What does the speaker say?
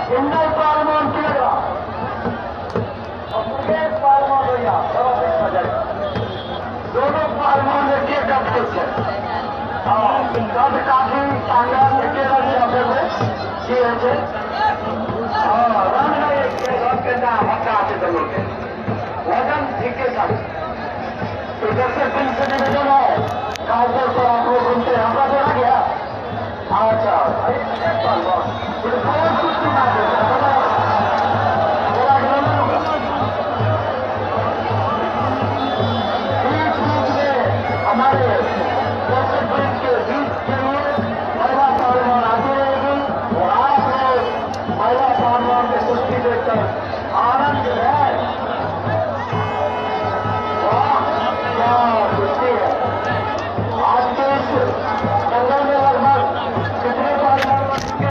Indal parliament किया Mukesh parliament हो गया दोनों पार्लियामेंट के कब से कब काफी टांगा के है रन के नाम हटा वजन ठीक है सर इधर से फिल्म से निवेदन है काउंटर को आप लोग सुनते हैं हमारा जोड़ा गया अच्छा कुश्ती बीच बीच में हमारे के बीच के लिए महिला पहलवान आती रहेगी और आप लोग महिला पहलवान के कुश्ती देखकर आनंद है